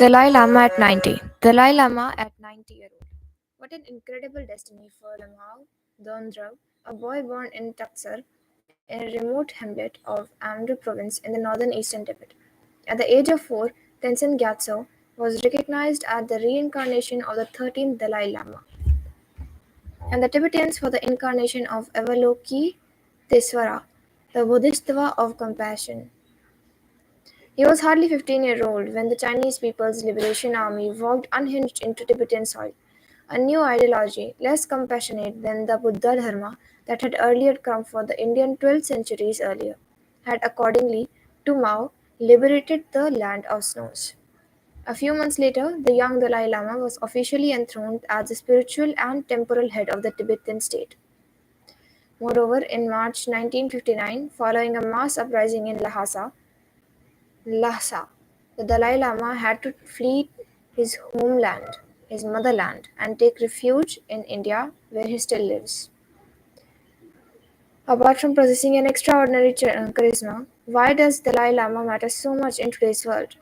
Dalai Lama at 90. Dalai Lama at 90-year-old. What an incredible destiny for Lamau Dondrav, a boy born in Taksar, in a remote hamlet of Amdo province in the northern eastern Tibet. At the age of 4, Tenzin Gyatso was recognized as the reincarnation of the 13th Dalai Lama, and the Tibetans for the incarnation of Avalokitesvara, the Bodhisattva of compassion. He was hardly 15-year-old when the Chinese People's Liberation Army walked unhinged into Tibetan soil. A new ideology, less compassionate than the Buddha Dharma that had earlier come for the Indian 12 centuries earlier, had accordingly to Mao liberated the land of snows. A few months later, the young Dalai Lama was officially enthroned as the spiritual and temporal head of the Tibetan state. Moreover, in March 1959, following a mass uprising in Lhasa, the Dalai Lama had to flee his homeland, his motherland, and take refuge in India, where he still lives. Apart from possessing an extraordinary charisma, why does Dalai Lama matter so much in today's world?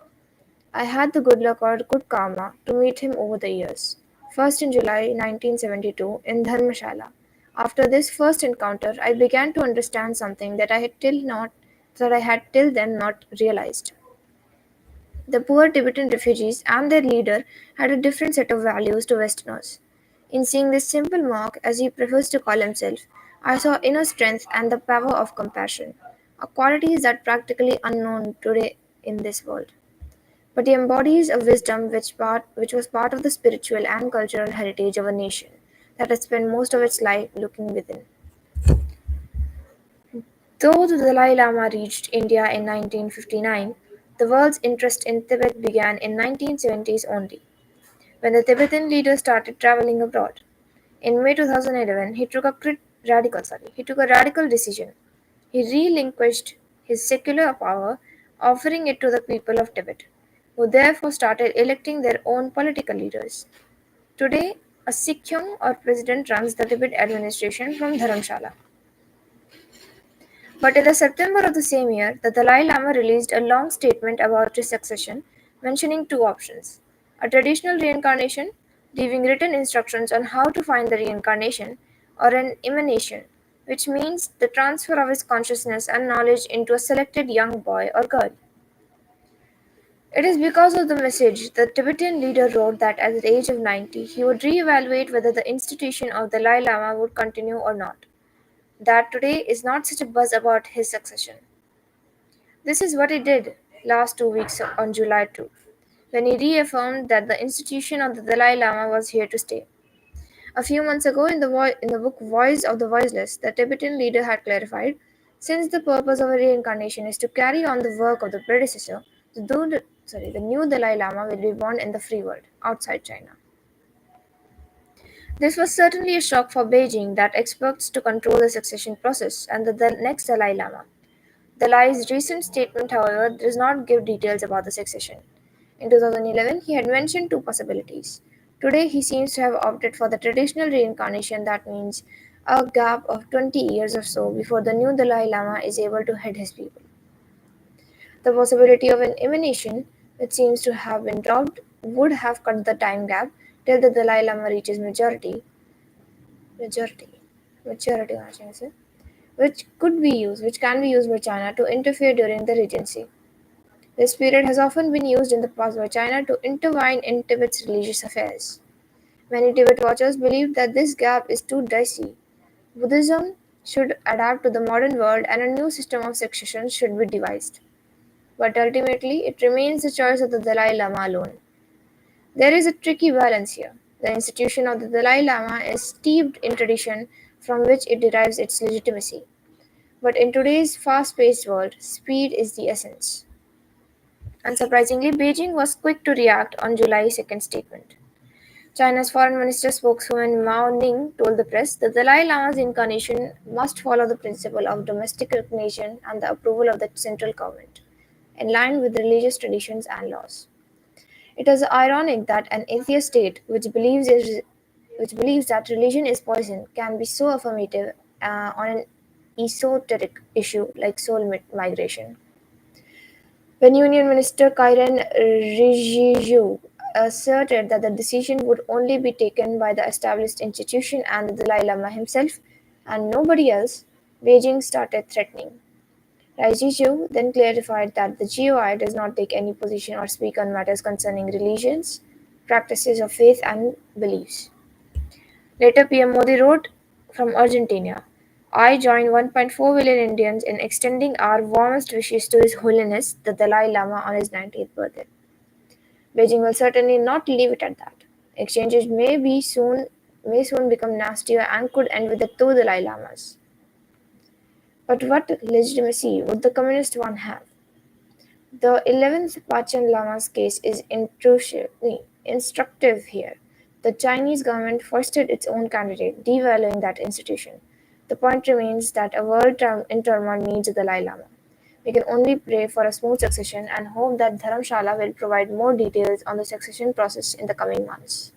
I had the good luck or good karma to meet him over the years. First in July 1972 in Dharmshala. After this first encounter, I began to understand something that I had till then not realized. The poor Tibetan refugees and their leader had a different set of values to Westerners. In seeing this simple monk, as he prefers to call himself, I saw inner strength and the power of compassion, a qualities that practically unknown today in this world. But he embodies a wisdom which was part of the spiritual and cultural heritage of a nation that has spent most of its life looking within. Though the Dalai Lama reached India in 1959, the world's interest in Tibet began in 1970s only, when the Tibetan leader started traveling abroad. In May 2011, he took a radical decision. He relinquished his secular power, offering it to the people of Tibet, who therefore started electing their own political leaders. Today, a Sikyong or president runs the Tibet administration from Dharamshala. But in the September of the same year, the Dalai Lama released a long statement about his succession, mentioning two options: a traditional reincarnation, leaving written instructions on how to find the reincarnation, or an emanation, which means the transfer of his consciousness and knowledge into a selected young boy or girl. It is because of the message the Tibetan leader wrote that at the age of 90 he would re-evaluate whether the institution of the Dalai Lama would continue or not. That today is not such a buzz about his succession. This is what he did last 2 weeks on July 2, when he reaffirmed that the institution of the Dalai Lama was here to stay. A few months ago, in the book Voice of the Voiceless, the Tibetan leader had clarified, since the purpose of a reincarnation is to carry on the work of the predecessor, the new Dalai Lama will be born in the free world, outside China. This was certainly a shock for Beijing that expects to control the succession process and the next Dalai Lama. Dalai's recent statement, however, does not give details about the succession. In 2011, he had mentioned two possibilities. Today, he seems to have opted for the traditional reincarnation, that means a gap of 20 years or so before the new Dalai Lama is able to head his people. The possibility of an emanation, which seems to have been dropped, would have cut the time gap till the Dalai Lama reaches majority, maturity, which can be used by China to interfere during the regency. This period has often been used in the past by China to intervene in Tibet's religious affairs. Many Tibet watchers believe that this gap is too dicey. Buddhism should adapt to the modern world and a new system of succession should be devised. But ultimately, it remains the choice of the Dalai Lama alone. There is a tricky balance here. The institution of the Dalai Lama is steeped in tradition from which it derives its legitimacy. But in today's fast-paced world, speed is the essence. Unsurprisingly, Beijing was quick to react on July 2nd statement. China's foreign minister spokeswoman Mao Ning told the press that the Dalai Lama's incarnation must follow the principle of domestic recognition and the approval of the central government, in line with religious traditions and laws. It is ironic that an atheist state, which believes that religion is poison, can be so affirmative on an esoteric issue like soul migration. When Union Minister Kiren Rijiju asserted that the decision would only be taken by the established institution and the Dalai Lama himself and nobody else, Beijing started threatening. Rijiju then clarified that the GOI does not take any position or speak on matters concerning religions, practices of faith, and beliefs. Later, PM Modi wrote from Argentina, I join 1.4 billion Indians in extending our warmest wishes to His Holiness the Dalai Lama on his 90th birthday. Beijing will certainly not leave it at that. Exchanges may soon become nastier and could end with the two Dalai Lamas. But what legitimacy would the communist one have? The 11th Pachan Lama's case is instructive here. The Chinese government foisted its own candidate, devaluing that institution. The point remains that a world in turmoil needs the Dalai Lama. We can only pray for a smooth succession and hope that Dharamshala will provide more details on the succession process in the coming months.